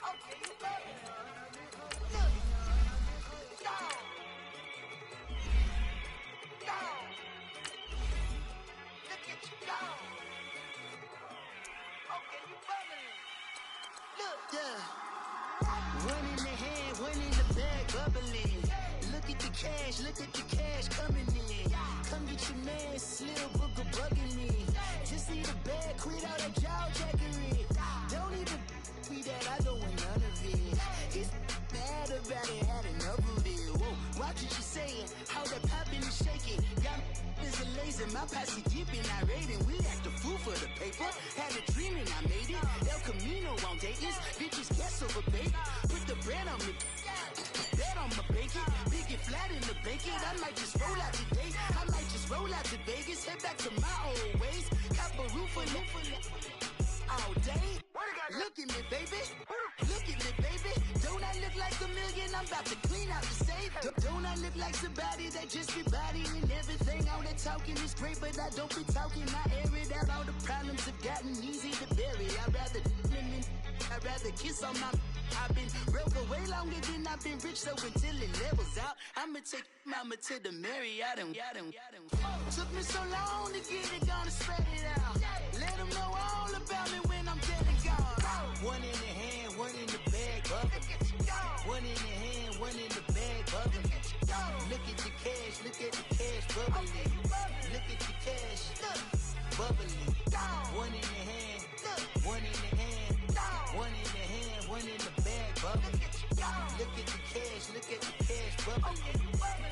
Okay, you bugging. Look. Go. Look at you go. Okay, you bugging. Look. Yeah. One in the hand, one in the bag, bubbling. Look at the cash coming in. Come get your man, Slim Booker bugging me. Just need a bag, quit all that jaw jackery. Don't even be that, I don't want none of it. He's mad about it, had enough of it. Whoa, watch what you saying, how that poppin' and shaking. Got is a laser, my posse dipping, I raiding. We act a fool for the paper. Had a dream and I made it. El Camino on Dayton's, bitches guess over bait. Put the bread on me, bet on my bacon. Big it flat in the bacon. I might just roll out today. I might just roll out to Vegas. Head back to my old ways. Cop a roof for all day. Look at me, baby. Look at me, baby. Don't I look like a million? I'm about to clean out the safe. Don't I look like somebody that just be bodying everything? All that talking is great, but I don't be talking. I air it out. All the problems have gotten easy to bury. I'd rather kiss on my. I've been broke way longer than I've been rich, so until it levels out, I'ma take mama to the Marriott and took me so long to get it, gonna spread it out. Let them know all about me when I'm dead and gone. One in the hand, one in the bag, bubbling. One in the hand, one in the bag, bubbling. Look at the cash, bubbling. Look at the cash, bubbling. One in the hand, one in the hand, one in the hand, one in the bag, bubbling. Look at the cash, bubbling.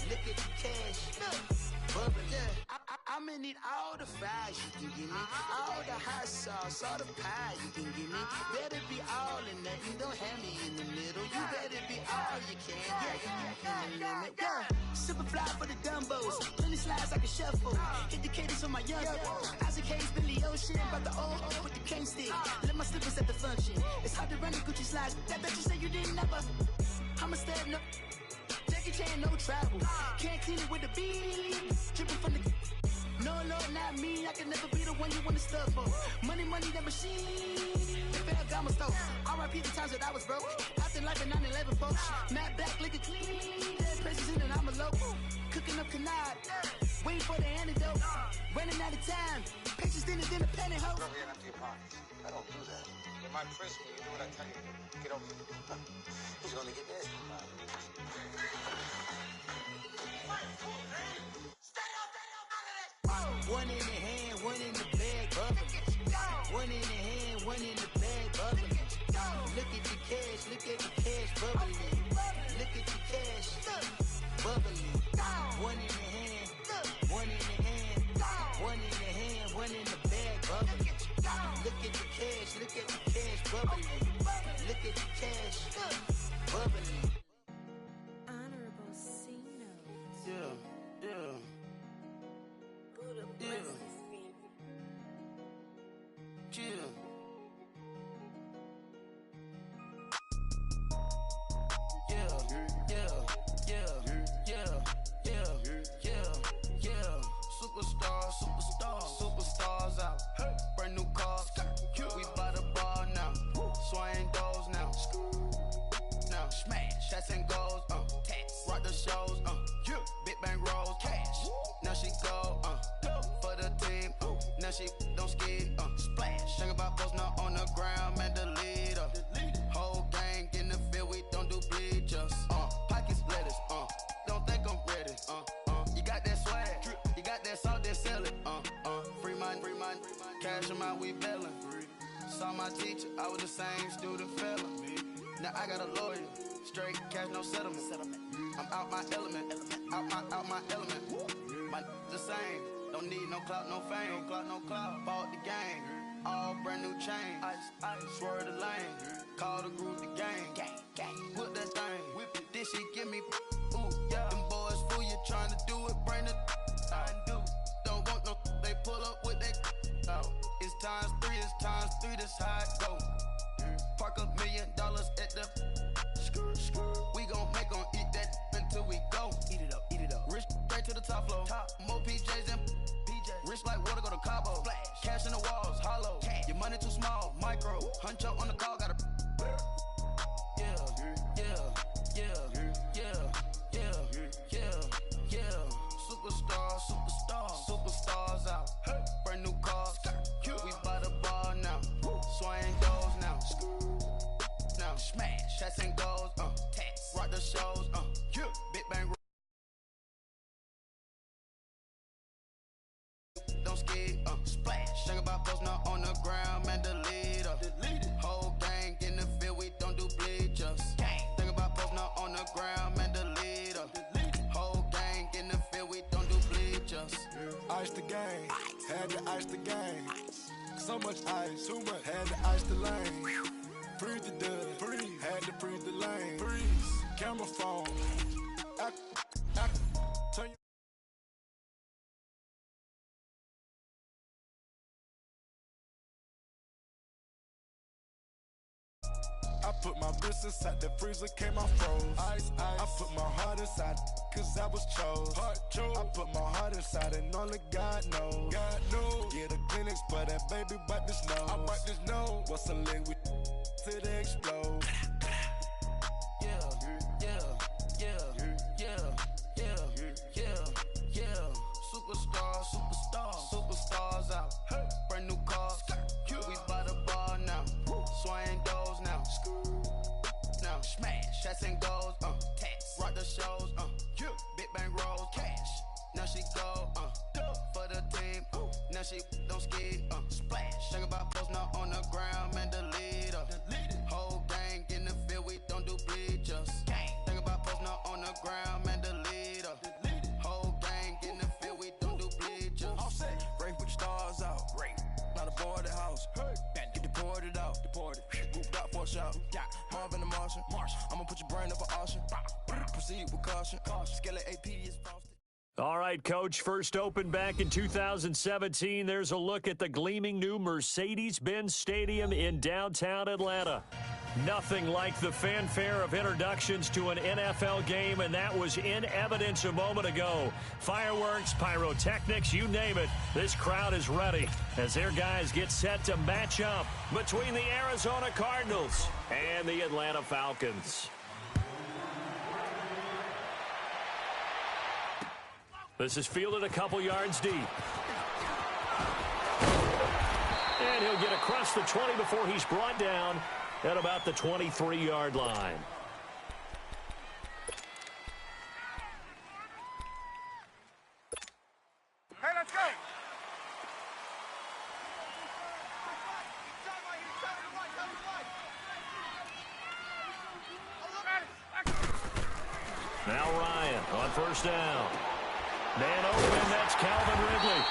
Look at the cash, bubbling. I'ma need all the fries you can give me, all the hot sauce, all the pie you can give me. Better be all or nothing, don't have me in the middle. You better be all you can, yeah. Super fly for the Dumbos, plenty slides like a shuffle. Hit the cadence on my young Isaac Hayes, Billy Ocean, about the old with the cane stick. Let my slippers at the function. It's hard to run the Gucci slides. That bet you say you didn't never. I'ma step no. Jackie Chan, no travel. Can't clean it with the beat. Dripping from the. No, Lord, not me. I can never be the one you wanna stuff for. Money, that machine. The Ferragamo store. R.I.P. the times that I was broke. After life in 9/11, folks. Matte black, liquor clean. Dead presses in and I'm a local. Cooking up canard. Waiting for the antidote. Running out of time. Patience thinner than a penny hoe. Go here and empty your pockets. I don't do that. You might press me. You do what I tell you. Get over here. He's gonna get nasty. Stay up out of that. One in the hand, one in the bag, bubbling. One in the hand, one in the bag, bubbling. Look at the cash, bubbling. Look at the cash, bubbling. One in the hand, one in the hand, one in the hand, one in the bag, bubbling. Look at the cash, bubbling. Look at the cash, bubbling. Honorable Cino. Yeah. Buddha blesses me. Yeah. Superstars out. Brand new cars. We by the bar now. Swaying doors now. Now smash. Shots and goals. Rock the shows. Big bang rolls. Cash. Now she go. For the team. Now she don't ski. Splash. Think about posting up on the ground. Man, the leader. Whole gang in the field. We don't do bleachers. Pockets lettuce. Don't think I'm ready. You got that swag. You got that salt, that sell it. Free mind. Cash them out, we bailin'. Saw my teacher, I was the same student fella. Now I got a lawyer. Straight cash, no settlement. I'm out my element. Out my element. My the same. Don't need no clout, no fame. Bought the game. All brand new chain. Ice. Swerve the lane. Call the group the gang. Whip that thing. Whip it. This shit give me. Ooh, yeah. Them boys fool you tryna do it. Bring it. Don't want no. They pull up with that. It's times 3. That's how it go. Park $1 million at the. We gon' make 'em eat that until we go. Eat it up. Rich straight to the top floor. More PJs and PJs. Rich like water, go to Cabo. Splash. Cash in the walls, hollow. Cash. Your money too small, micro. Huncho on the call, got a. Superstars out. Brand new cars. We by the bar now. Swaying doors now. Now smash. Shots and goals. Tax. Rock the shows. Big bang. Don't skid. Splash. Think about post now on the ground, man. Delete her. Whole gang in the field. We don't do bleachers. Think about post now on the ground, man. Delete her. Whole gang in the field. We don't do bleachers. Ice the game, had to ice the game. So much ice, too much, had to ice the lane. Freeze the dust, freeze, had to freeze the lane. Freeze, camera phone. Turn your I put my wrist inside the freezer, came out froze. Ice. I put my heart inside, cause I was chose. I put my heart inside and only God knows. Get a Kleenex for that baby, bite this nose. I bite this nose. What's a liquid till they explode? Superstars out. Brand new cars. We by the bar now. Swaying doors now. Now smash. Shots and goals. Tax. Rock the shows. Big bang rolls. Cash. Now she go. For the team. Now she don't skid. Splash. Think about post now on the ground, man. Delete her. Whole gang in the field. We don't do bleachers. Think about post now on the ground, man. Delete her. Whole gang in the field. We don't do bleachers. Break with the stars out. Not a boarded house. Get deported out. Grouped out for a shout. Marvin the Martian. I'ma put your brain up for auction. Proceed with caution. Scale AP is frosted. All right, Coach, first opened back in 2017. There's a look at the gleaming new Mercedes-Benz Stadium in downtown Atlanta. Nothing like the fanfare of introductions to an NFL game, and that was in evidence a moment ago. Fireworks, pyrotechnics, you name it. This crowd is ready as their guys get set to match up between the Arizona Cardinals and the Atlanta Falcons. This is fielded a couple yards deep. And he'll get across the 20 before he's brought down at about the 23-yard line. Hey, let's go! Now Ryan on first down. Man open, that's Calvin Ridley.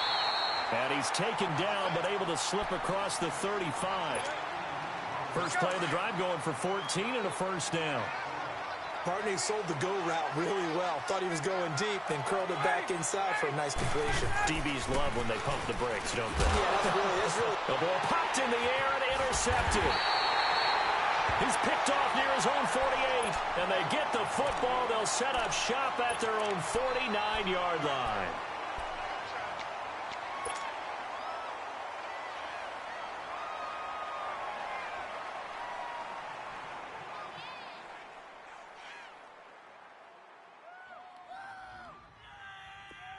And he's taken down, but able to slip across the 35. First play of the drive going for 14 and a first down. Barney sold the go route really well. Thought he was going deep, then curled it back inside for a nice completion. DBs love when they pump the brakes, don't they? Yeah, that's really. The ball popped in the air and intercepted. He's picked off near his own 48, and they get the football. They'll set up shop at their own 49-yard line.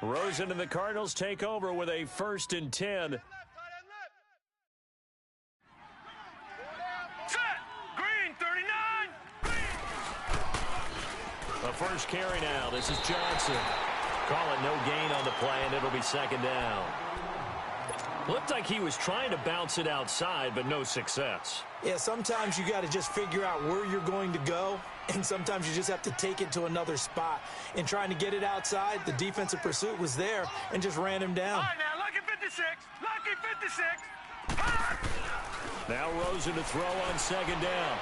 Rosen and the Cardinals take over with a 1st and 10. The first carry now. This is Johnson. Call it no gain on the play, and it'll be 2nd down. Looked like he was trying to bounce it outside, but no success. Yeah, sometimes you got to just figure out where you're going to go, and sometimes you just have to take it to another spot. In trying to get it outside, the defensive pursuit was there and just ran him down. All right, now, lucky 56. Lucky 56. Now Rosen to throw on 2nd down.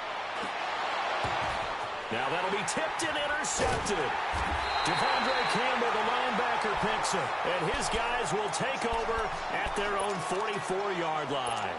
Now that'll be tipped and intercepted. Devondre Campbell, the linebacker, picks it. And his guys will take over at their own 44-yard line.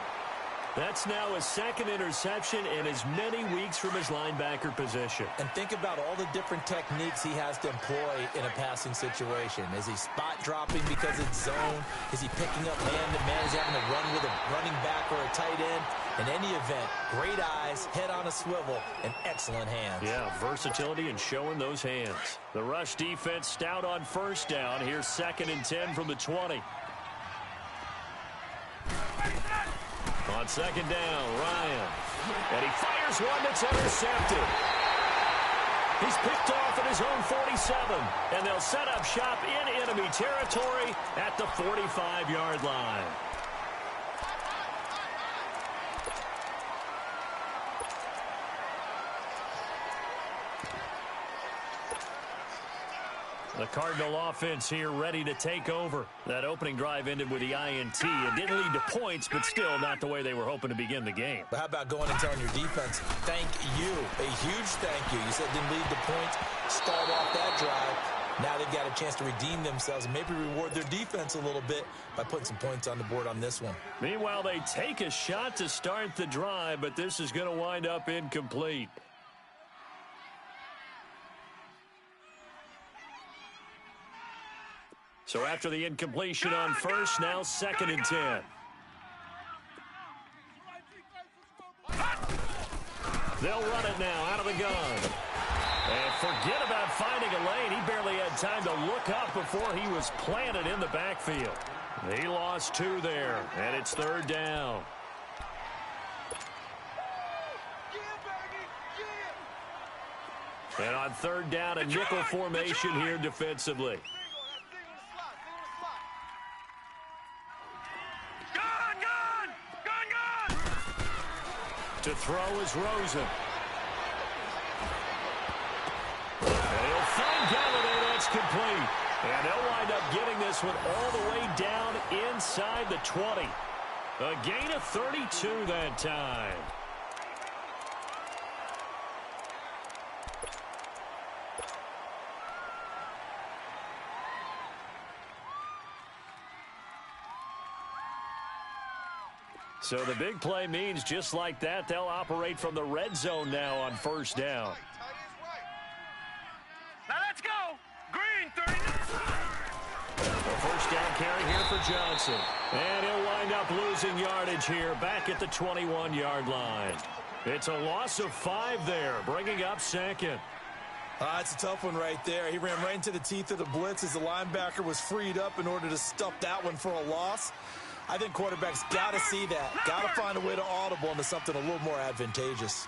That's now his 2nd interception in as many weeks from his linebacker position. And think about all the different techniques he has to employ in a passing situation. Is he spot dropping because it's zone? Is he picking up man-to-man? Is he having to run with a running back or a tight end? In any event, great eyes, head on a swivel, and excellent hands. Yeah, versatility and showing those hands. The rush defense stout on first down. Here's 2nd and 10 from the 20. On 2nd down, Ryan. And he fires one that's intercepted. He's picked off at his own 47. And they'll set up shop in enemy territory at the 45-yard line. The Cardinal offense here ready to take over. That opening drive ended with the INT. It didn't lead to points, but still not the way they were hoping to begin the game. But how about going and telling your defense, thank you, a huge thank you. You said it didn't lead to points, start off that drive. Now they've got a chance to redeem themselves and maybe reward their defense a little bit by putting some points on the board on this one. Meanwhile, they take a shot to start the drive, but this is going to wind up incomplete. So after the incompletion on first, now 2nd and 10. They'll run it now out of the gun. And forget about finding a lane. He barely had time to look up before he was planted in the backfield. He lost 2 there, and it's 3rd down. And on 3rd down, a nickel formation here defensively. To throw is Rosen. And he'll find Galladay. That's complete. And they'll wind up getting this one all the way down inside the 20. A gain of 32 that time. So the big play means just like that, they'll operate from the red zone now on 1st down. Now let's go. Green, 30. A 1st down carry here for Johnson. And he'll wind up losing yardage here back at the 21-yard line. It's a loss of 5 there, bringing up 2nd. It's a tough one right there. He ran right into the teeth of the blitz as the linebacker was freed up in order to stuff that one for a loss. I think quarterbacks got to see that. Got to find a way to audible into something a little more advantageous.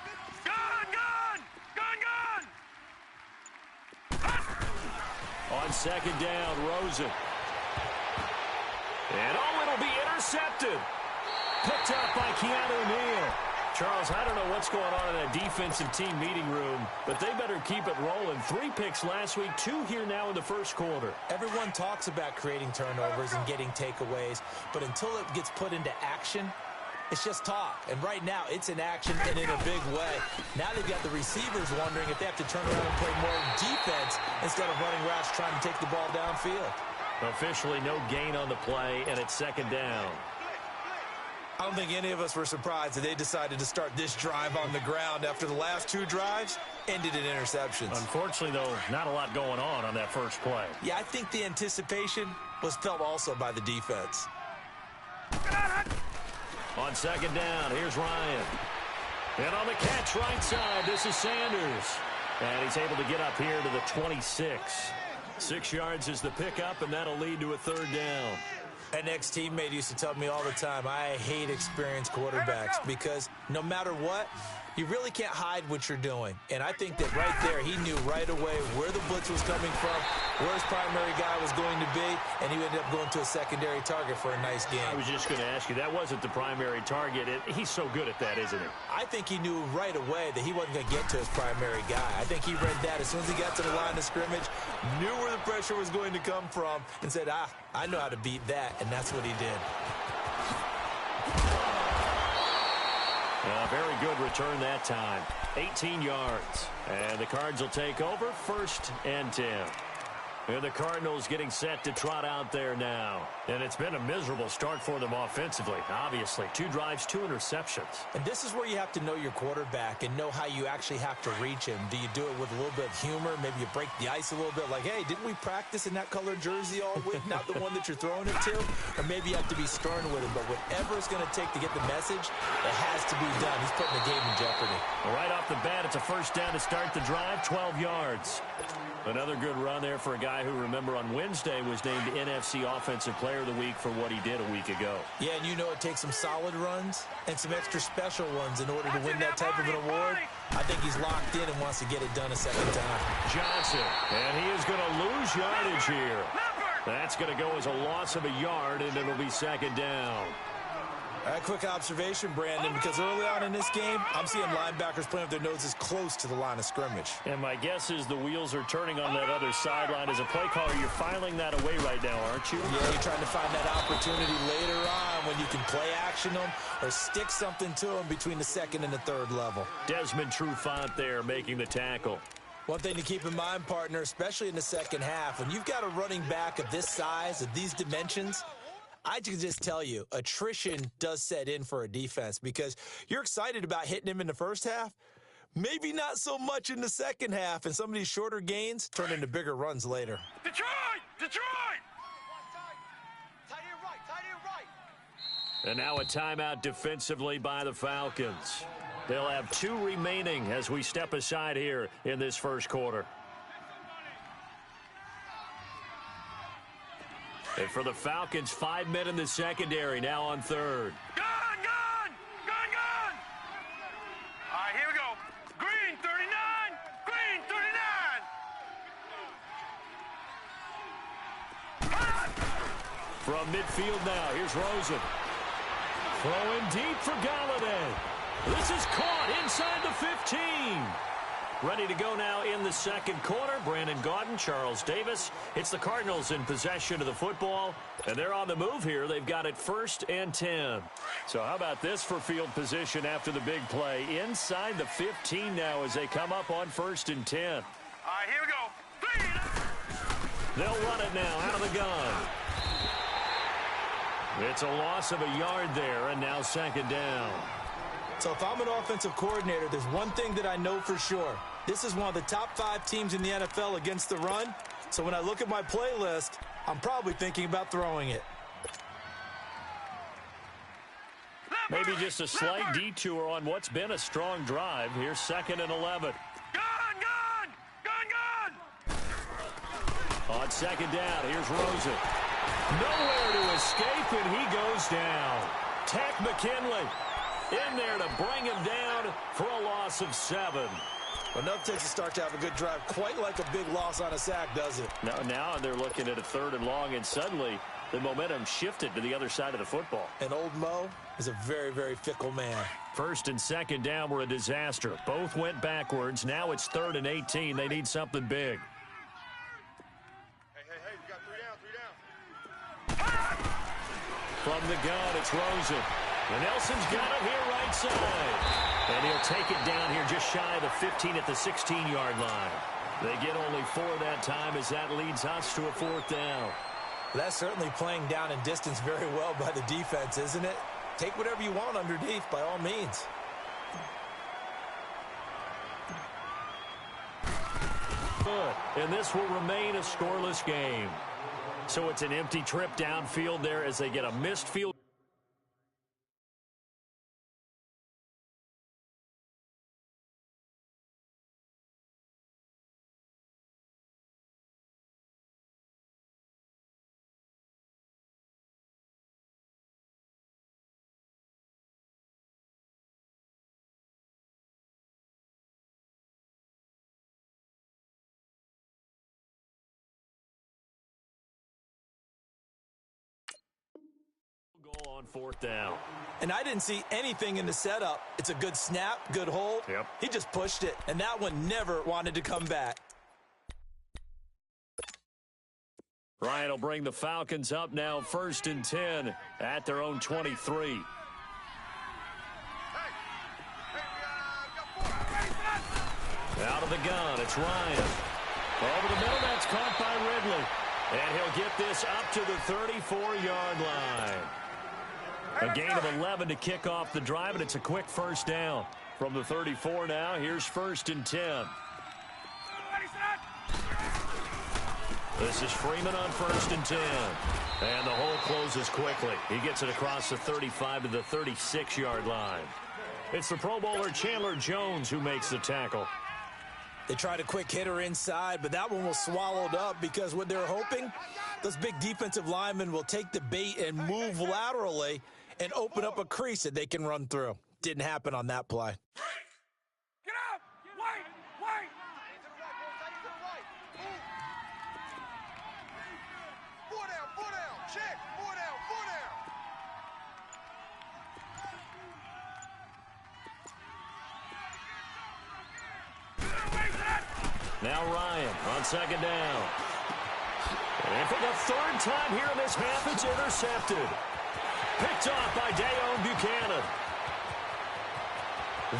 On 2nd down, Rosen. And it'll be intercepted. Picked up by Keanu Neal. Charles, I don't know what's going on in that defensive team meeting room, but they better keep it rolling. 3 picks last week, 2 here now in the 1st quarter. Everyone talks about creating turnovers and getting takeaways, but until it gets put into action, it's just talk. And right now, it's in action and in a big way. Now they've got the receivers wondering if they have to turn around and play more defense instead of running routes trying to take the ball downfield. Officially no gain on the play, and it's 2nd down. I don't think any of us were surprised that they decided to start this drive on the ground after the last 2 drives ended in interceptions. Unfortunately, though, not a lot going on that first play. Yeah, I think the anticipation was felt also by the defense. On 2nd down, here's Ryan. And on the catch right side, this is Sanders. And he's able to get up here to the 26. 6 yards is the pickup, and that'll lead to a 3rd down. An ex-teammate used to tell me all the time, I hate experienced quarterbacks because no matter what, you really can't hide what you're doing. And I think that right there, he knew right away where the blitz was coming from, where his primary guy was going to be, and he ended up going to a secondary target for a nice game. I was just going to ask you, that wasn't the primary target. He's so good at that, isn't he? I think he knew right away that he wasn't going to get to his primary guy. I think he read that as soon as he got to the line of scrimmage, knew where the pressure was going to come from, and said, I know how to beat that, and that's what he did. A very good return that time. 18 yards. And the Cards will take over 1st and 10. And the Cardinals getting set to trot out there now. And it's been a miserable start for them offensively, obviously. 2 drives, 2 interceptions. And this is where you have to know your quarterback and know how you actually have to reach him. Do you do it with a little bit of humor? Maybe you break the ice a little bit like, hey, didn't we practice in that colored jersey all week? Not the one that you're throwing it to? Or maybe you have to be stern with him. But whatever it's going to take to get the message, it has to be done. He's putting the game in jeopardy. Right off the bat, it's a first down to start the drive, 12 yards. Another good run there for a guy who, remember, on Wednesday was named NFC Offensive Player of the Week for what he did a week ago. Yeah, and you know it takes some solid runs and some extra special ones in order to win that type of an award. I think he's locked in and wants to get it done a second time. Johnson, and he is going to lose yardage here. That's going to go as a loss of a yard, and it'll be second down. A quick observation, Brandon, because early on in this game, I'm seeing linebackers playing with their noses close to the line of scrimmage. And my guess is the wheels are turning on that other sideline. As a play caller, you're filing that away right now, aren't you? Yeah, you're trying to find that opportunity later on when you can play action them or stick something to them between the second and the third level. Desmond Trufant there making the tackle. One thing to keep in mind, partner, especially in the second half, when you've got a running back of this size, of these dimensions, I can just tell you, attrition does set in for a defense because you're excited about hitting him in the first half. Maybe not so much in the second half, and some of these shorter gains turn into bigger runs later. Detroit! Detroit! Tight end right, tight end right. And now a timeout defensively by the Falcons. They'll have 2 remaining as we step aside here in this first quarter. And for the Falcons, 5 men in the secondary, now on third. Gun! Gun! Gun! Gun! All right, here we go. Green 39! Green 39! From midfield now, here's Rosen. Throwing deep for Galladay. This is caught inside the 15. Ready to go now in the second quarter. Brandon Gaudin, Charles Davis. It's the Cardinals in possession of the football, and they're on the move here. They've got it 1st and 10. So how about this for field position after the big play? Inside the 15 now as they come up on 1st and 10. All right, here we go. 3! They'll run it now out of the gun. It's a loss of a yard there, and now second down. So if I'm an offensive coordinator, there's one thing that I know for sure. This is one of the top 5 teams in the NFL against the run. So when I look at my playlist, I'm probably thinking about throwing it. Maybe just a slight detour on what's been a strong drive. Here's 2nd and 11. Gun! Gun! Gun! Gun! On second down, here's Rosen. Nowhere to escape, and he goes down. Tech McKinley in there to bring him down for a loss of 7. Enough takes a start to have a good drive. Quite like a big loss on a sack, does it? Now they're looking at a 3rd and long, and suddenly the momentum shifted to the other side of the football. And old Mo is a very, very fickle man. 1st and 2nd down were a disaster. Both went backwards. Now it's 3rd and 18. They need something big. Hey, we got 3 down. From the gun, it's Rosen. And Nelson's got it here right side. And he'll take it down here just shy of the 15 at the 16-yard line. They get only 4 that time as that leads us to a 4th down. That's certainly playing down in distance very well by the defense, isn't it? Take whatever you want underneath by all means. Good. And this will remain a scoreless game. So it's an empty trip downfield there as they get a missed field. Goal on 4th down. And I didn't see anything in the setup. It's a good snap, good hold. Yep. He just pushed it, and that one never wanted to come back. Ryan will bring the Falcons up now 1st and 10 at their own 23. Out of the gun, it's Ryan. Over the middle, that's caught by Ridley. And he'll get this up to the 34-yard line. A gain of 11 to kick off the drive, and it's a quick first down. From the 34 now, here's 1st and 10. This is Freeman on 1st and 10. And the hole closes quickly. He gets it across the 35 to the 36-yard line. It's the Pro Bowler Chandler Jones who makes the tackle. They tried a quick hitter inside, but that one was swallowed up because what they're hoping, those big defensive linemen will take the bait and move laterally and open up a crease that they can run through. Didn't happen on that play. Get up! Wait! Wait! Four down, check, four down. Now Ryan on 2nd down. And for the 3rd time here in this half, it's intercepted. Picked off by Dayon Buchanan.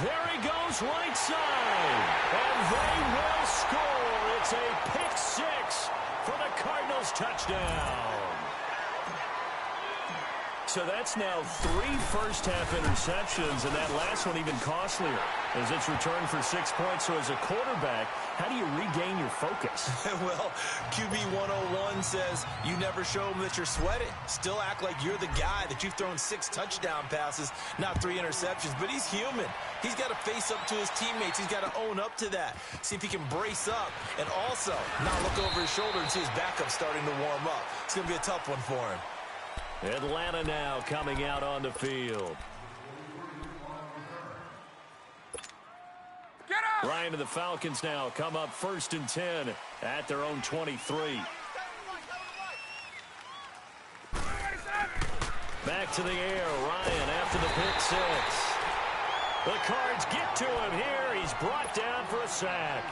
There he goes right side. And they will score. It's a pick 6 for the Cardinals touchdown. So that's now 3 first-half interceptions, and that last one even costlier as it's returned for 6 points. So as a quarterback, how do you regain your focus? Well, QB 101 says you never show them that you're sweating. Still act like you're the guy that you've thrown 6 touchdown passes, not 3 interceptions. But he's human. He's got to face up to his teammates. He's got to own up to that. See if he can brace up and also not look over his shoulder and see his backup starting to warm up. It's going to be a tough one for him. Atlanta now coming out on the field. Get up! Ryan and the Falcons now come up 1st and 10 at their own 23. Back to the air. Ryan after the pick 6. The Cards get to him here. He's brought down for a sack.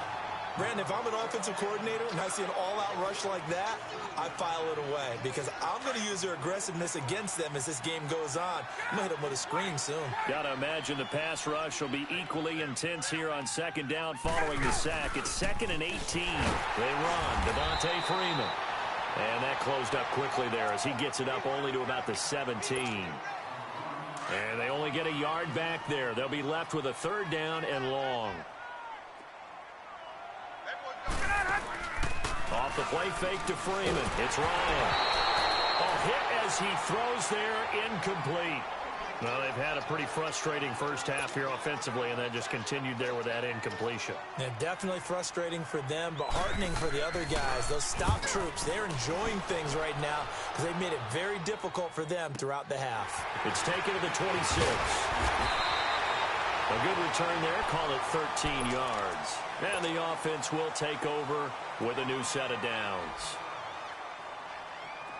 Brandon, if I'm an offensive coordinator and I see an all-out rush like that, I file it away because I'm going to use their aggressiveness against them as this game goes on. I'm going to hit them with a screen soon. Got to imagine the pass rush will be equally intense here on 2nd down following the sack. It's 2nd and 18. They run. Devontae Freeman. And that closed up quickly there as he gets it up only to about the 17. And they only get a yard back there. They'll be left with a 3rd down and long. Off the play fake to Freeman. It's Ryan. A hit as he throws there, incomplete. Well, they've had a pretty frustrating first half here offensively, and then just continued there with that incompletion. Yeah, definitely frustrating for them, but heartening for the other guys. Those stop troops, they're enjoying things right now because they've made it very difficult for them throughout the half. It's taken to the 26. A good return there, call it 13 yards. And the offense will take over with a new set of downs.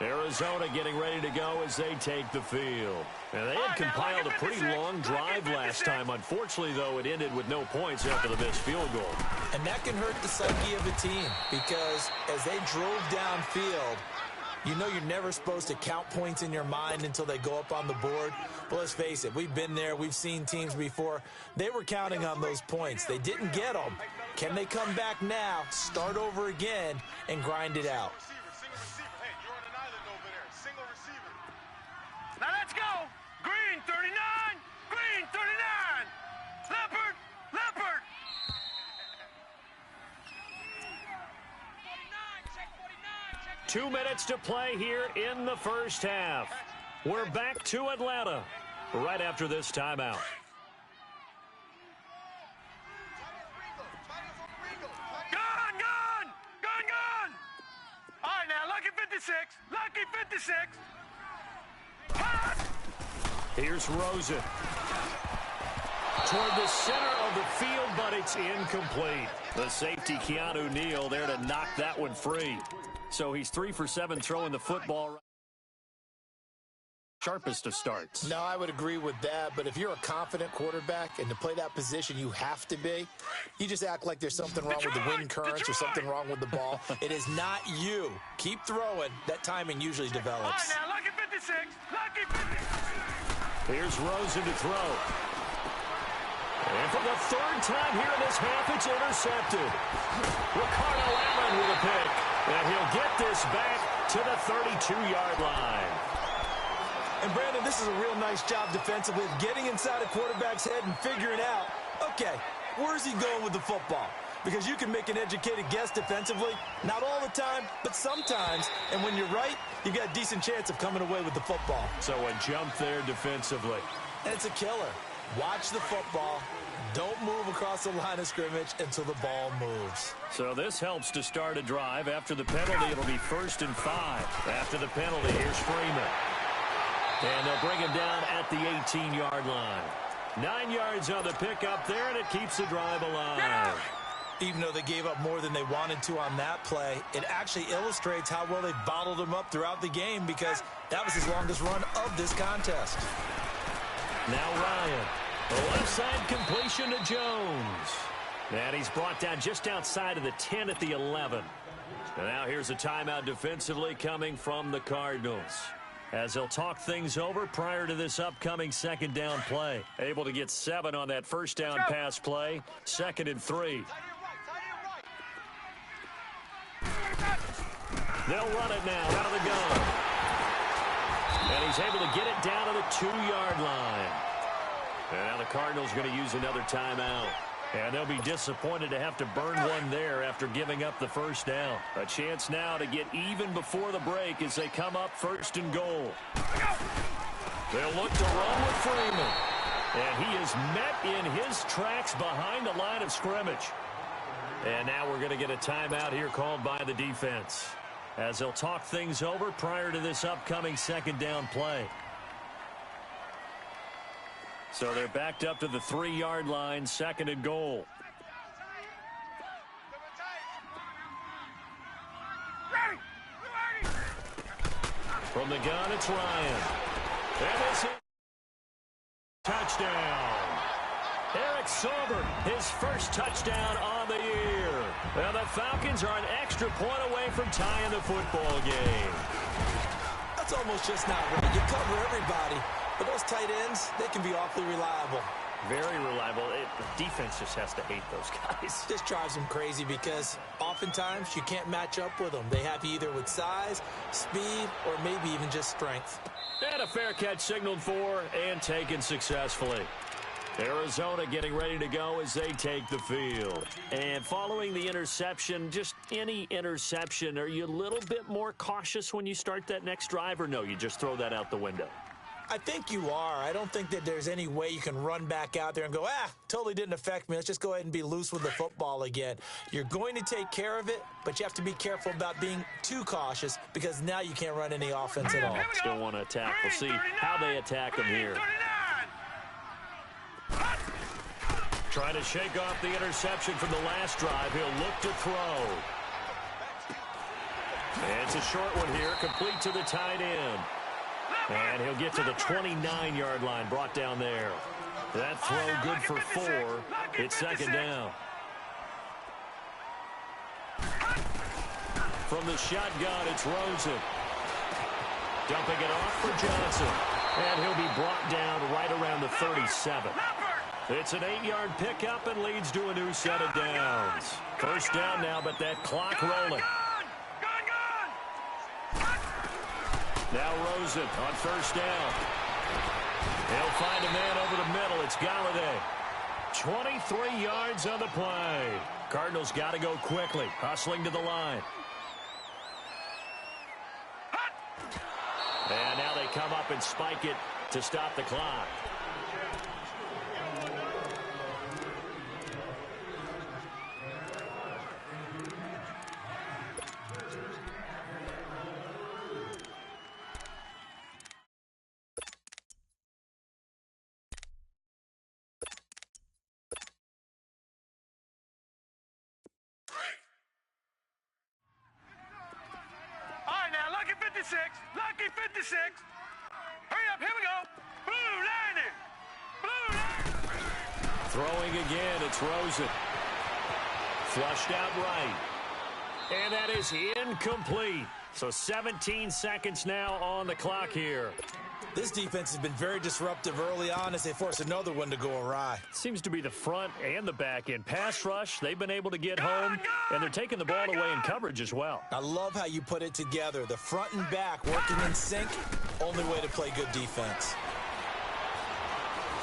Arizona getting ready to go as they take the field. And they had compiled a pretty long drive last time. Unfortunately, though, it ended with no points after the missed field goal. And that can hurt the psyche of a team because as they drove downfield, you know you're never supposed to count points in your mind until they go up on the board. But let's face it, we've been there. We've seen teams before. They were counting on those points. They didn't get them. Can they come back now, start over again, and grind it out? Now let's go! Green 39! Green 39! Leopard! Leopard! 2 minutes to play here in the first half. We're back to Atlanta right after this timeout. Gun! Gun! Gun! Gun! All right, now, lucky 56. Lucky 56. Pass! Here's Rosen. Toward the center of the field, but it's incomplete. The safety, Keanu Neal, there to knock that one free. So he's 3 for 7 throwing the football. Sharpest of starts. No, I would agree with that, but if you're a confident quarterback and to play that position you have to be, you just act like there's something wrong with the wind currents or something wrong with the ball. It is not you. Keep throwing. That timing usually All develops. right, now, lucky 56. Lucky 56. Here's Rosen to throw. And for the third time here in this half, it's intercepted. Ricardo Allen with a pick. And he'll get this back to the 32-yard line. And, Brandon, this is a real nice job defensively of getting inside a quarterback's head and figuring out, okay, where's he going with the football? Because you can make an educated guess defensively, not all the time, but sometimes. And when you're right, you've got a decent chance of coming away with the football. So a jump there defensively. And it's a killer. Watch the football. Don't move across the line of scrimmage until the ball moves. So this helps to start a drive. After the penalty, it'll be 1st and 5. After the penalty, here's Freeman. And they'll bring him down at the 18-yard line. 9 yards on the pickup there, and it keeps the drive alive. Even though they gave up more than they wanted to on that play, it actually illustrates how well they bottled him up throughout the game because that was his longest run of this contest. Now Ryan. The left side completion to Jones. And he's brought down just outside of the 10 at the 11. And now here's a timeout defensively coming from the Cardinals, as they'll talk things over prior to this upcoming 2nd down play. Able to get 7 on that 1st down pass play. 2nd and 3. They'll run it now out of the gun. And he's able to get it down to the 2-yard line. And now the Cardinals are going to use another timeout. And they'll be disappointed to have to burn one there after giving up the 1st down. A chance now to get even before the break as they come up 1st and goal. They'll look to run with Freeman. And he is met in his tracks behind the line of scrimmage. And now we're going to get a timeout here called by the defense, as they'll talk things over prior to this upcoming 2nd down play. So they're backed up to the 3-yard line, 2nd and goal. From the gun, it's Ryan. And this is touchdown. Eric Sauber, his 1st touchdown on the year. Well, the Falcons are an extra point away from tying the football game. That's almost just not right. You cover everybody. But those tight ends, they can be awfully reliable. Very reliable. The defense just has to hate those guys. This drives them crazy because oftentimes you can't match up with them. They have you either with size, speed, or maybe even just strength. And a fair catch signaled for and taken successfully. Arizona getting ready to go as they take the field. And following the interception, just any interception, are you a little bit more cautious when you start that next drive, or no, you just throw that out the window? I think you are. I don't think that there's any way you can run back out there and go, totally didn't affect me. Let's just go ahead and be loose with the football again. You're going to take care of it, but you have to be careful about being too cautious because now you can't run any offense at all. Still want to attack. We'll see how they attack him here. Trying to shake off the interception from the last drive. He'll look to throw. And it's a short one here, complete to the tight end. And he'll get to the 29-yard line, brought down there. That throw good for 4. It's 2nd down. From the shotgun, it's Rosen. Dumping it off for Johnson. And he'll be brought down right around the 37. It's an 8-yard pickup and leads to a new set of downs. 1st down now, but that clock rolling. Now Rosen on 1st down. He'll find a man over the middle. It's Galladay. 23 yards on the play. Cardinals got to go quickly, hustling to the line. And now they come up and spike it to stop the clock. Lucky 56. Hurry up, here we go. Blue landing. Throwing again, it's Rosen. Flushed out right. And that is incomplete. So 17 seconds now on the clock here. This defense has been very disruptive early on as they force another one to go awry. Seems to be the front and the back end. Pass rush, they've been able to get home, and they're taking the ball away in coverage as well. I love how you put it together. The front and back working in sync, only way to play good defense.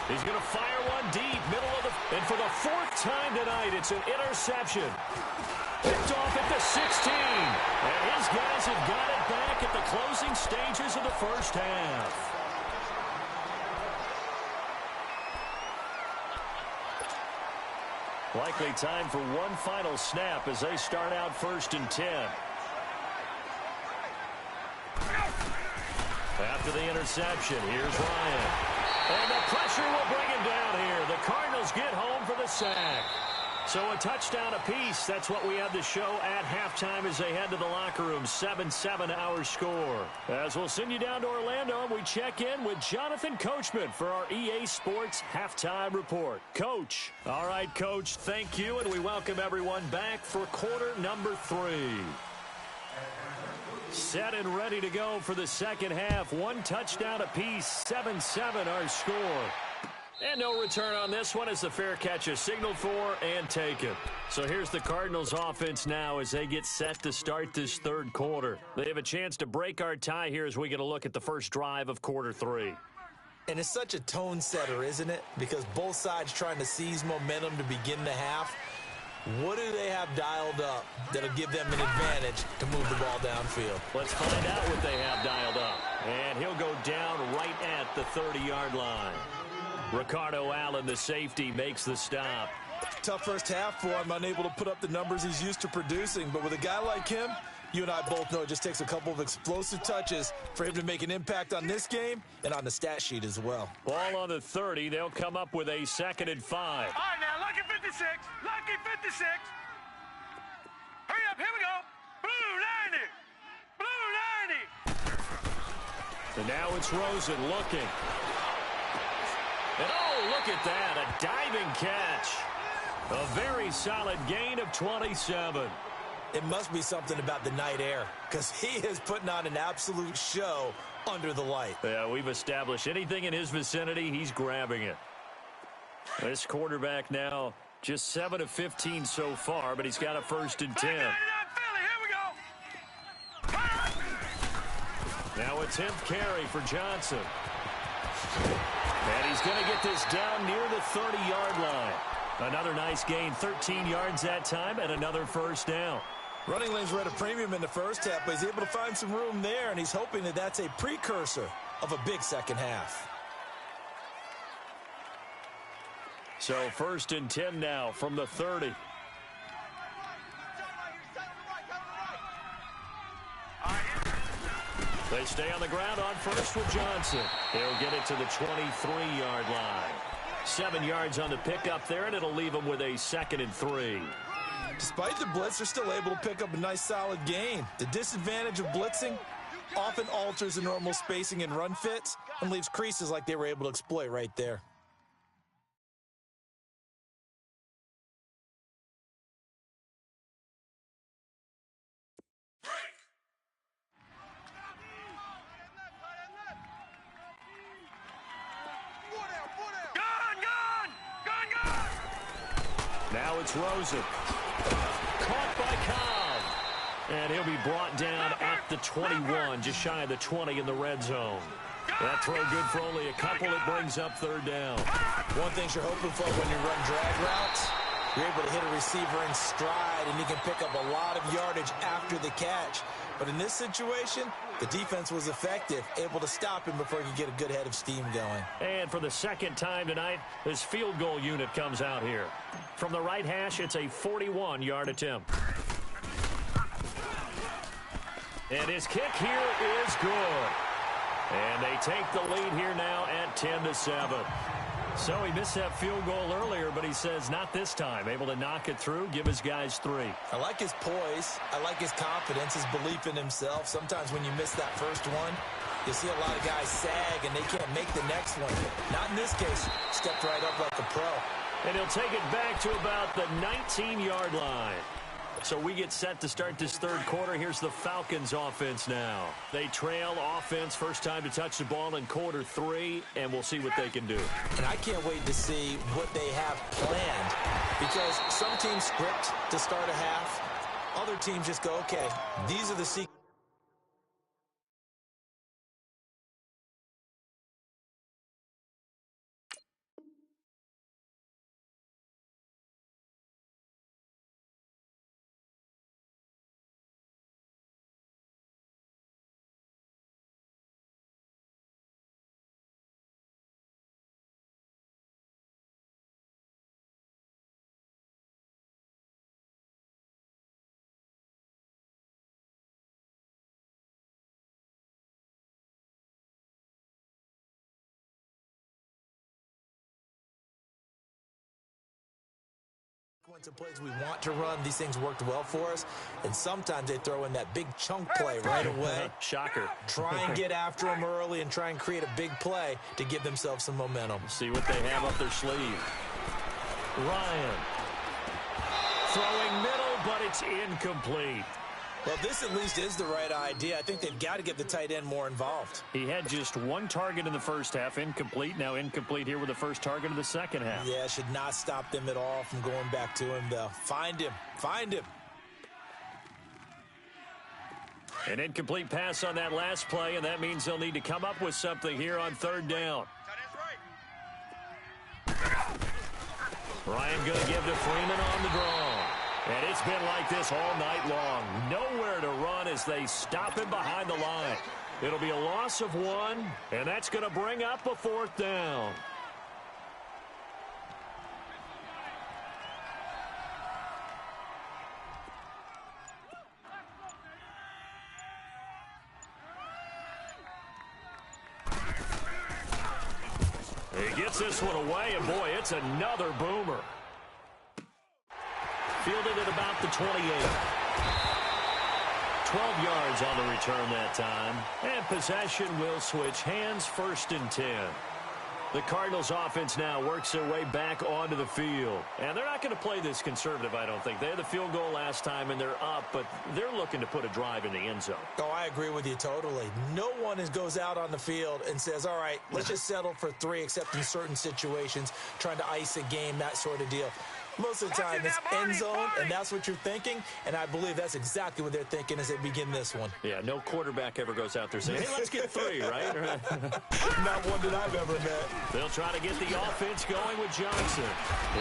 He's going to fire one deep, middle of the... And for the fourth time tonight, it's an interception. Picked off at the 16. And his guys have got it back at the closing stages of the first half. Likely time for one final snap as they start out 1st and 10. After the interception, here's Ryan. And the pressure will bring him down here. The Cardinals get home for the sack. So a touchdown apiece. That's what we have to show at halftime as they head to the locker room. 7-7 our score. As we'll send you down to Orlando, we check in with Jonathan Coachman for our EA Sports Halftime Report. Coach. All right, Coach, thank you, and we welcome everyone back for quarter number 3. Set and ready to go for the second half. One touchdown apiece. 7-7 our score. And no return on this one as the fair catch is signaled for and taken. So here's the Cardinals offense now as they get set to start this third quarter. They have a chance to break our tie here as we get a look at the first drive of quarter 3. And it's such a tone setter, isn't it? Because both sides trying to seize momentum to begin the half. What do they have dialed up that'll give them an advantage to move the ball downfield? Let's find out what they have dialed up. And he'll go down right at the 30-yard line. Ricardo Allen, the safety, makes the stop. Tough first half for him, unable to put up the numbers he's used to producing. But with a guy like him, you and I both know it just takes a couple of explosive touches for him to make an impact on this game and on the stat sheet as well. Ball on the 30. They'll come up with a 2nd and 5. All right, now, lucky 56. Lucky 56. Hurry up, here we go. Blue 90. Blue 90. And now it's Rosen looking. And oh, look at that, a diving catch. A very solid gain of 27. It must be something about the night air because he is putting on an absolute show under the light. Yeah, we've established anything in his vicinity, he's grabbing it. This quarterback now just 7 of 15 so far, but he's got a 1st and 10. Now a 10th carry for Johnson. And he's going to get this down near the 30-yard line. Another nice gain, 13 yards that time, and another first down. Running lanes were at a premium in the first half, but he's able to find some room there, and he's hoping that that's a precursor of a big second half. So 1st and 10 now from the 30. They stay on the ground on first with Johnson. He'll get it to the 23-yard line. 7 yards on the pickup there, and it'll leave him with a 2nd and 3. Despite the blitz, they're still able to pick up a nice solid gain. The disadvantage of blitzing often alters the normal spacing and run fits and leaves creases like they were able to exploit right there. Now it's Rosen. Caught by Cobb. And he'll be brought down at the 21, just shy of the 20 in the red zone. That throw good for only a couple. It brings up 3rd down. One thing you're hoping for when you run drag routes, you're able to hit a receiver in stride, and you can pick up a lot of yardage after the catch. But in this situation, the defense was effective, able to stop him before he could get a good head of steam going. And for the 2nd time tonight, this field goal unit comes out here. From the right hash, it's a 41-yard attempt. And his kick here is good. And they take the lead here now at 10-7. So he missed that field goal earlier, but he says not this time. Able to knock it through, give his guys 3. I like his poise. I like his confidence, his belief in himself. Sometimes when you miss that first one, you see a lot of guys sag and they can't make the next one. Not in this case. Stepped right up like a pro. And he'll take it back to about the 19-yard line. So we get set to start this third quarter. Here's the Falcons offense now. They trail offense, first time to touch the ball in quarter 3, and we'll see what they can do. And I can't wait to see what they have planned, because some teams script to start a half. Other teams just go, okay, these are the sequences. Of plays we want to run. These things worked well for us, and sometimes they throw in that big chunk play right away. Shocker. Try and get after them early and try and create a big play to give themselves some momentum. See what they have up their sleeve. Ryan throwing middle, but it's incomplete. Well, this at least is the right idea. I think they've got to get the tight end more involved. He had just one target in the first half, incomplete. Now incomplete here with the first target of the second half. Yeah, should not stop them at all from going back to him, though. Find him. Find him. An incomplete pass on that last play, and that means they'll need to come up with something here on third down. Ryan going to give to Freeman on the draw. And it's been like this all night long. Nowhere to run as they stop him behind the line. It'll be a loss of 1, and that's going to bring up a fourth down. He gets this one away, and boy, it's another boomer. Fielded at about the 28. 12 yards on the return that time. And possession will switch hands, 1st and 10. The Cardinals offense now works their way back onto the field. And they're not going to play this conservative, I don't think. They had the field goal last time, and they're up, but they're looking to put a drive in the end zone. Oh, I agree with you totally. No one goes out on the field and says, all right, let's just settle for 3, except in certain situations, trying to ice a game, that sort of deal. Most of the time, it's end zone, and that's what you're thinking, and I believe that's exactly what they're thinking as they begin this one. Yeah, no quarterback ever goes out there saying, hey, let's get 3, right? Not one that I've ever met. They'll try to get the offense going with Johnson.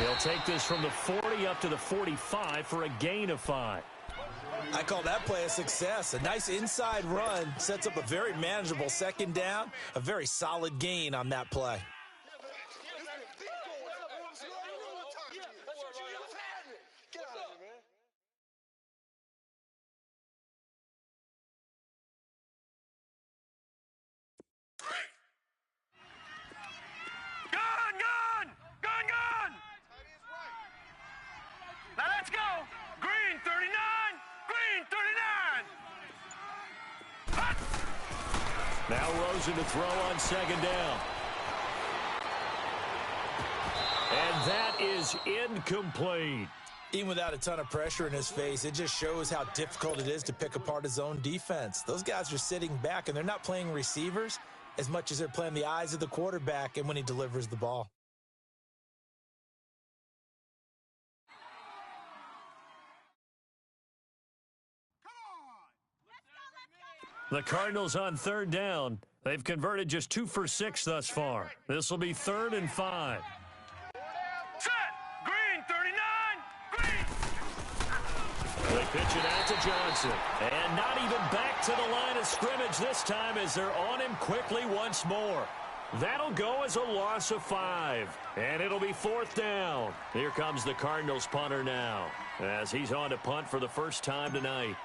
He'll take this from the 40 up to the 45 for a gain of 5. I call that play a success. A nice inside run sets up a very manageable second down, a very solid gain on that play. Now let's go. Green 39. Green 39. Now Rosen to throw on second down. And that is incomplete. Even without a ton of pressure in his face, it just shows how difficult it is to pick apart his own defense. Those guys are sitting back, and they're not playing receivers as much as they're playing the eyes of the quarterback and when he delivers the ball. The Cardinals on third down. They've converted just 2 for 6 thus far. This will be 3rd and 5. Set. Green 39. Green. They pitch it out to Johnson. And not even back to the line of scrimmage this time as they're on him quickly once more. That'll go as a loss of 5. And it'll be 4th down. Here comes the Cardinals punter now as he's on to punt for the first time tonight.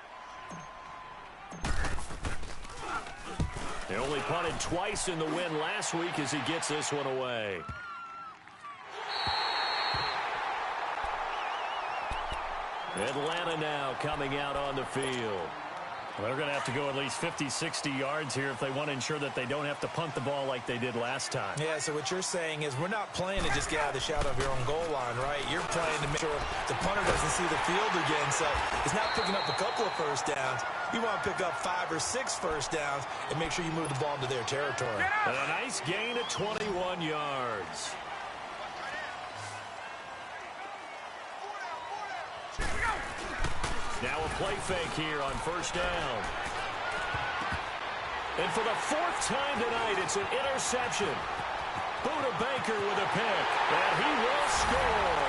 He only punted twice in the win last week as he gets this one away. Atlanta now coming out on the field. They're going to have to go at least 50, 60 yards here if they want to ensure that they don't have to punt the ball like they did last time. Yeah, so what you're saying is we're not playing to just get out of the shadow of your own goal line, right? You're playing to make sure the punter doesn't see the field again. So it's not picking up a couple of first downs. You want to pick up 5 or 6 first downs and make sure you move the ball into their territory. And a nice gain of 21 yards. Now a play fake here on first down. And for the 4th time tonight, it's an interception. Buda Baker with a pick. And he will score.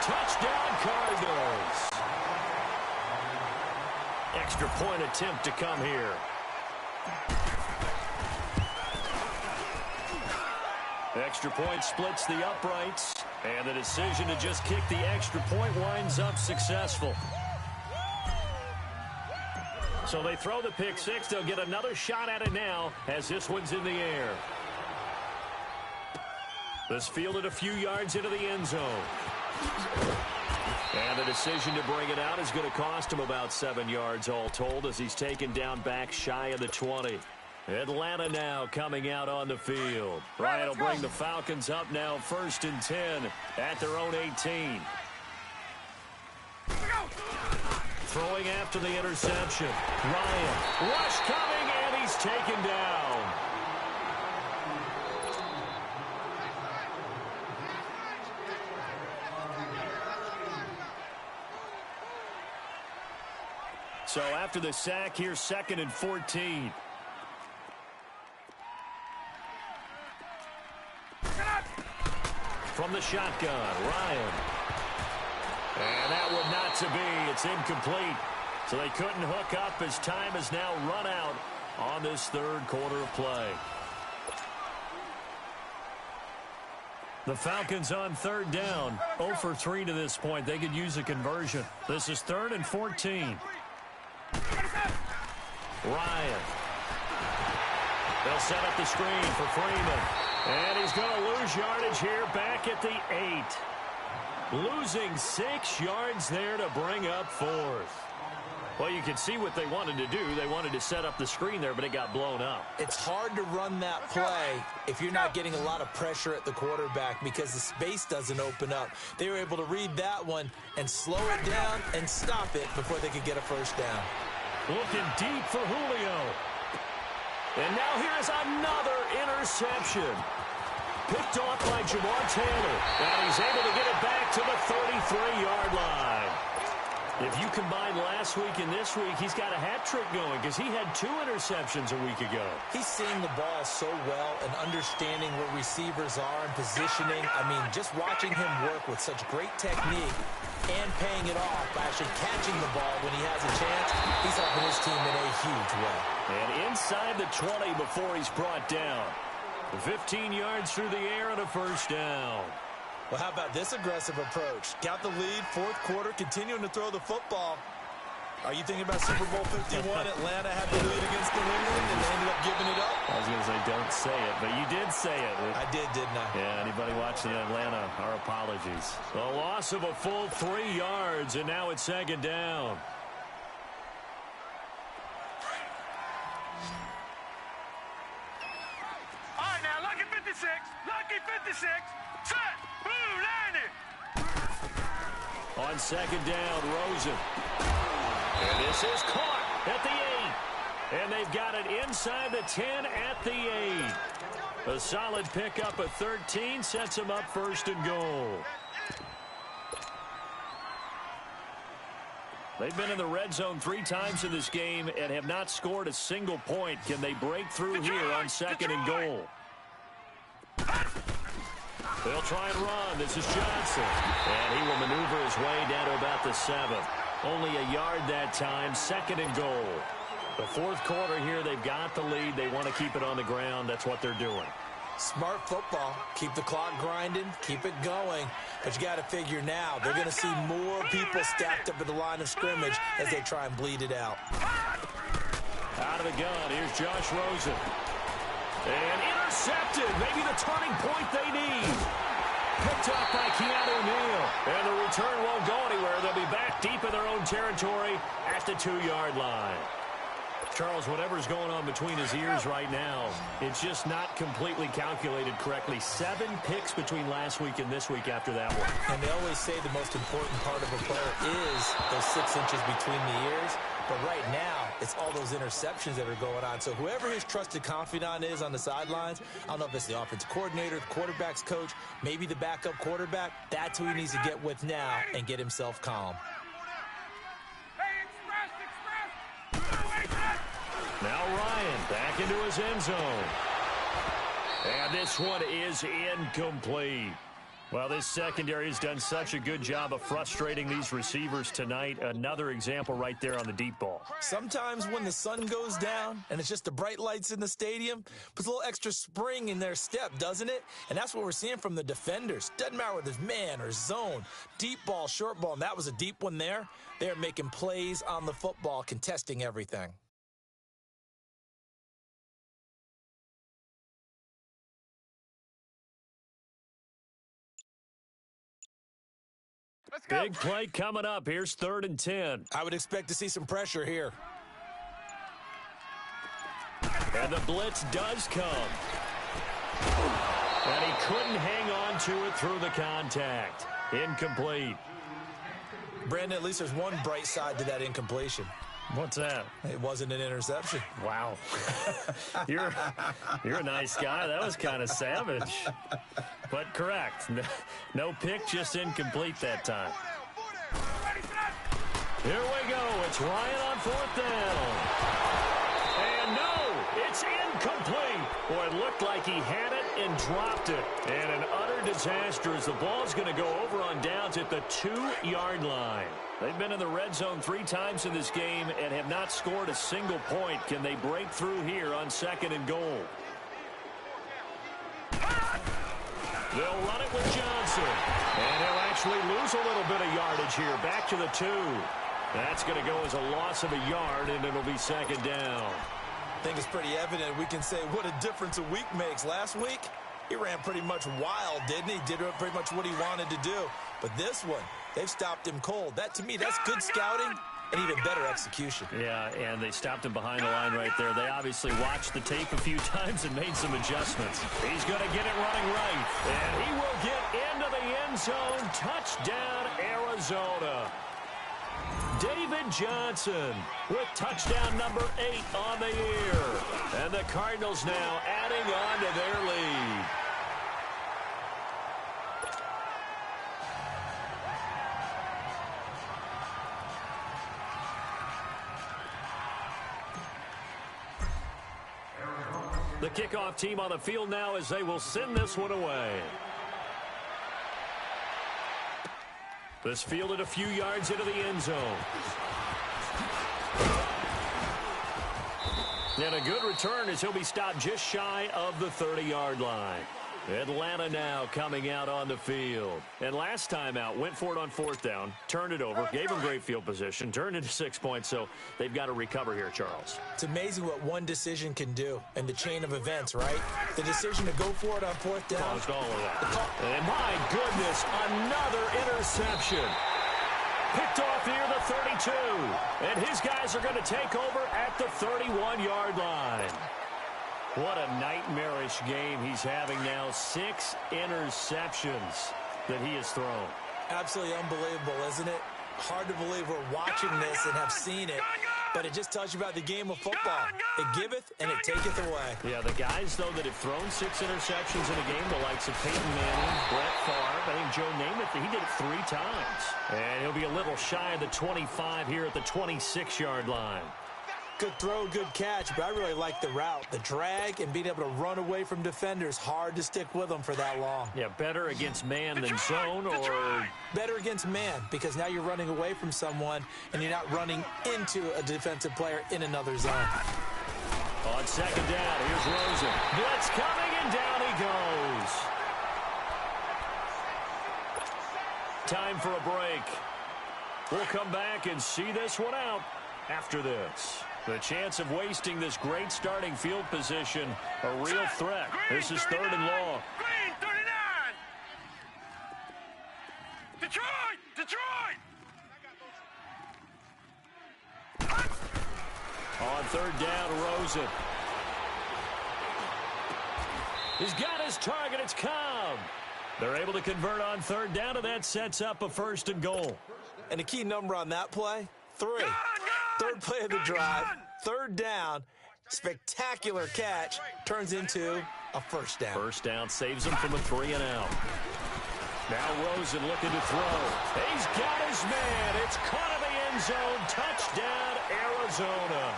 Touchdown Cardinals. Extra point attempt to come here. Extra point splits the uprights. And the decision to just kick the extra point winds up successful. So they throw the pick six. They'll get another shot at it now as this one's in the air. This fielded a few yards into the end zone. And the decision to bring it out is going to cost him about 7 yards all told as he's taken down back shy of the 20. Atlanta now coming out on the field. Ryan will bring the Falcons up now 1st and 10 at their own 18. Throwing after the interception. Ryan. Rush coming, and he's taken down. So after the sack, here's 2nd and 14. From the shotgun, Ryan. And that one not to be. It's incomplete. So they couldn't hook up as time has now run out on this 3rd quarter of play. The Falcons on 3rd down. 0 for 3 to this point. They could use a conversion. This is 3rd and 14. Ryan. They'll set up the screen for Freeman. And he's going to lose yardage here back at the 8. Losing 6 yards there to bring up 4th. Well, you can see what they wanted to do. They wanted to set up the screen there, but it got blown up. It's hard to run that play if you're not getting a lot of pressure at the quarterback because the space doesn't open up. They were able to read that one and slow it down and stop it before they could get a first down. Looking deep for Julio. And now here's another interception. Picked off by Jamar Taylor. And he's able to get it back to the 33-yard line. If you combine last week and this week, he's got a hat trick going because he had 2 interceptions a week ago. He's seeing the ball so well and understanding where receivers are and positioning. I mean, just watching him work with such great technique and paying it off by actually catching the ball when he has a chance, he's helping his team in a huge way. And inside the 20 before he's brought down. 15 yards through the air and a first down. Well, how about this aggressive approach? Got the lead, 4th quarter, continuing to throw the football. Are you thinking about Super Bowl 51? Atlanta had the lead against New England, and they ended up giving it up? I was going to say, don't say it, but you did say it. I did, didn't I? Yeah, anybody watching Atlanta, our apologies. A loss of a full 3 yards, and now it's 2nd down. All right, now, lucky 56, lucky 56, set, blue, landing. On 2nd down, Rosen. And this is caught at the 8. And they've got it inside the 10 at the 8. A solid pickup of 13 sets them up 1st and goal. They've been in the red zone 3 times in this game and have not scored a single point. Can they break through here on 2nd and goal? They'll try and run. This is Johnson. And he will maneuver his way down to about the 7. Only a yard that time. 2nd and goal. The 4th quarter here, they've got the lead. They want to keep it on the ground. That's what they're doing. Smart football. Keep the clock grinding. Keep it going. But you got to figure now, they're going to see more people stacked up at the line of scrimmage as they try and bleed it out. Out of the gun, here's Josh Rosen. And intercepted. Maybe the turning point they need. Picked up by Keanu Neal. And the return won't go anywhere. They'll be back deep in their own territory at the 2-yard line. Charles, whatever's going on between his ears right now, it's just not completely calculated correctly. 7 picks between last week and this week after that one. And they always say the most important part of a player is those 6 inches between the ears. But right now, it's all those interceptions that are going on. So whoever his trusted confidant is on the sidelines, I don't know if it's the offensive coordinator, the quarterback's coach, maybe the backup quarterback, that's who he needs to get with now and get himself calm. Now Ryan back into his end zone. And this one is incomplete. Well, this secondary has done such a good job of frustrating these receivers tonight. Another example right there on the deep ball. Sometimes when the sun goes down and it's just the bright lights in the stadium, puts a little extra spring in their step, doesn't it? And that's what we're seeing from the defenders. Doesn't matter whether it's man or zone, deep ball, short ball, and that was a deep one there. They're making plays on the football, contesting everything. Big play coming up. Here's 3rd and 10. I would expect to see some pressure here. And the blitz does come. And he couldn't hang on to it through the contact. Incomplete. Brandon, at least there's one bright side to that incompletion. What's that? It wasn't an interception. Wow. You're a nice guy. That was kind of savage. But correct. No pick, just incomplete that time. Here we go. It's Ryan on 4th down. And no, it's incomplete. Boy, it looked like he had it and dropped it. And an utter disaster as the ball's going to go over on downs at the 2-yard line. They've been in the red zone 3 times in this game and have not scored a single point. Can they break through here on 2nd and goal? They'll run it with Johnson. And he'll actually lose a little bit of yardage here. Back to the 2. That's going to go as a loss of a yard, and it'll be 2nd down. I think it's pretty evident. We can say what a difference a week makes. Last week, he ran pretty much wild, didn't he? Did pretty much what he wanted to do. But this one, they've stopped him cold. That, to me, that's good scouting and even better execution. Yeah, and they stopped him behind the line right there. They obviously watched the tape a few times and made some adjustments. He's going to get it running right, and he will get into the end zone. Touchdown, Arizona. David Johnson with touchdown number 8 on the year. And the Cardinals now adding on to their lead. The kickoff team on the field now as they will send this one away. This fielded a few yards into the end zone. And a good return as he'll be stopped just shy of the 30-yard line. Atlanta now coming out on the field. And last time out, went for it on 4th down, turned it over, gave him great field position, turned into 6 points, so they've got to recover here, Charles. It's amazing what one decision can do in the chain of events, right? The decision to go for it on 4th down. Caused all of that. And my goodness, another interception. Picked off near the 32. And his guys are going to take over at the 31-yard line. What a nightmarish game he's having now. 6 interceptions that he has thrown. Absolutely unbelievable, isn't it? Hard to believe we're watching this and have seen it, but it just tells you about the game of football. It giveth and it taketh away. Yeah, the guys, though, that have thrown 6 interceptions in a game, the likes of Peyton Manning, Brett Favre, I think Joe Namath, he did it 3 times. And he'll be a little shy of the 25 here at the 26-yard line. Good throw, good catch, but I really like the route. The drag and being able to run away from defenders, hard to stick with them for that long. Yeah, better against man than zone, or better against man, because now you're running away from someone and you're not running into a defensive player in another zone. On 2nd down, here's Rosen. Blitz coming, and down he goes. Time for a break. We'll come back and see this one out after this. The chance of wasting this great starting field position, a real threat. This is 3rd and long. Green 39. Detroit! On third down, Rosen. He's got his target. It's Cobb. They're able to convert on third down, and that sets up a 1st and goal. And the key number on that play, 3. Third play of the drive, third down, spectacular catch, turns into a 1st down. 1st down saves him from a 3 and out. Now Rosen looking to throw. He's got his man. It's caught in the end zone. Touchdown, Arizona.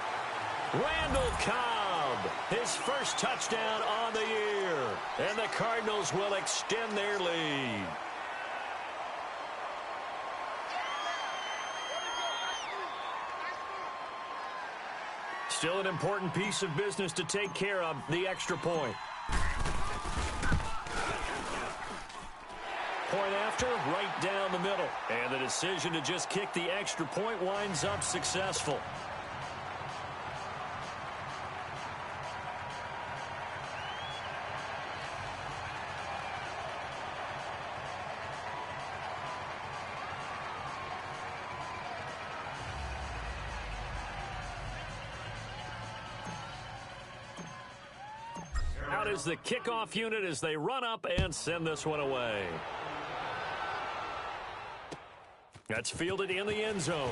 Randall Cobb, his first touchdown on the year. And the Cardinals will extend their lead. Still an important piece of business to take care of, the extra point. Point after, right down the middle. And the decision to just kick the extra point winds up successful. Out is the kickoff unit as they run up and send this one away. That's fielded in the end zone.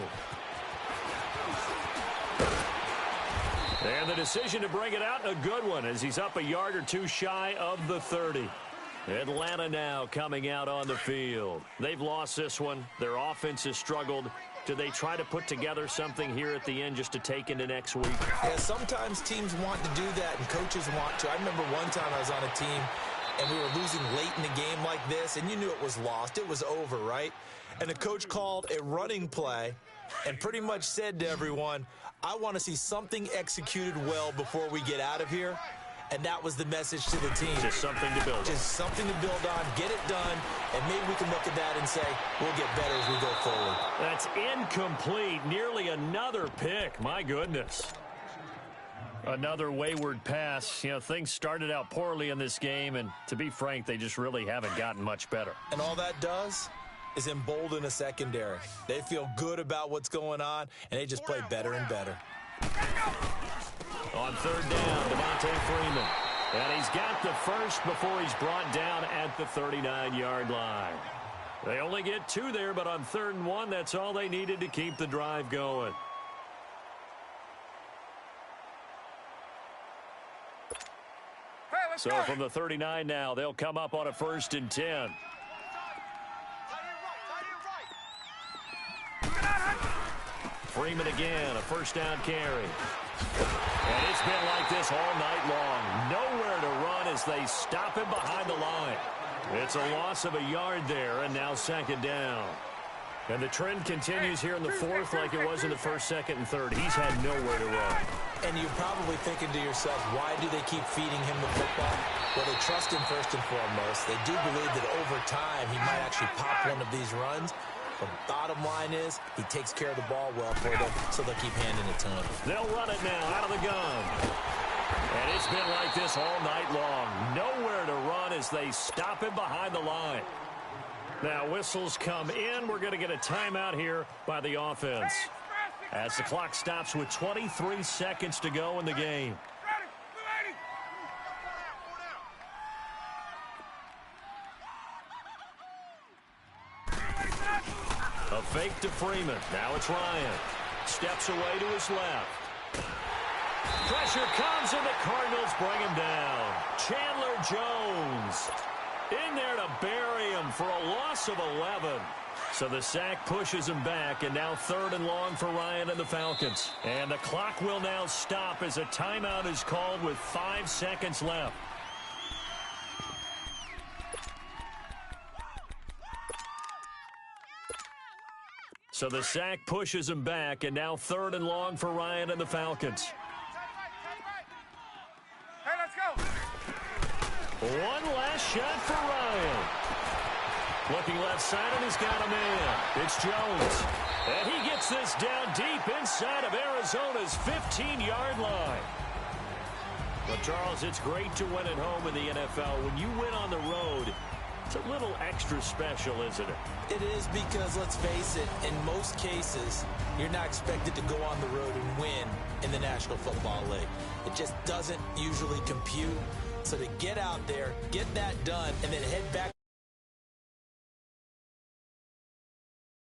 And the decision to bring it out, a good one, as he's up a yard or two shy of the 30. Atlanta now coming out on the field. They've lost this one. Their offense has struggled. Do they try to put together something here at the end just to take into next week? Yeah, sometimes teams want to do that and coaches want to. I remember one time I was on a team and we were losing late in the game like this, and you knew it was lost. It was over, right? And the coach called a running play and pretty much said to everyone, I want to see something executed well before we get out of here. And that was the message to the team. Just something to build on. Just something to build on, get it done, and maybe we can look at that and say, we'll get better as we go forward. That's incomplete. Nearly another pick. My goodness. Another wayward pass. You know, things started out poorly in this game, and to be frank, they just really haven't gotten much better. And all that does is embolden a secondary. They feel good about what's going on, and they just play better and better. On third down, Devontae Freeman. And he's got the first before he's brought down at the 39-yard line. They only get 2 there, but on 3rd and 1, that's all they needed to keep the drive going. So from the 39 now, they'll come up on a 1st and 10. Freeman again, a 1st down carry. And it's been like this all night long. Nowhere to run as they stop him behind the line. It's a loss of a yard there, and now 2nd down. And the trend continues here in the 4th like it was in the 1st, 2nd, and 3rd. He's had nowhere to run. And you're probably thinking to yourself, why do they keep feeding him the football? Well, they trust him first and foremost. They do believe that over time he might actually pop one of these runs. The bottom line is he takes care of the ball well for them, so they'll keep handing it to him. They'll run it now out of the gun. And it's been like this all night long. Nowhere to run as they stop him behind the line. Now whistles come in. We're going to get a timeout here by the offense as the clock stops with 23 seconds to go in the game. A fake to Freeman. Now it's Ryan. Steps away to his left. Pressure comes and the Cardinals bring him down. Chandler Jones in there to bury him for a loss of 11. So the sack pushes him back, and now 3rd and long for Ryan and the Falcons. And the clock will now stop as a timeout is called with 5 seconds left. So the sack pushes him back, and now 3rd and long for Ryan and the Falcons. Hey, let's go. One last shot for Ryan. Looking left side, and he's got a man. It's Jones. And he gets this down deep inside of Arizona's 15-yard line. Well, Charles, it's great to win at home in the NFL. When you win on the road, it's a little extra special, isn't it? It is, because, let's face it, in most cases, you're not expected to go on the road and win in the National Football League. It just doesn't usually compute. So to get out there, get that done, and then head back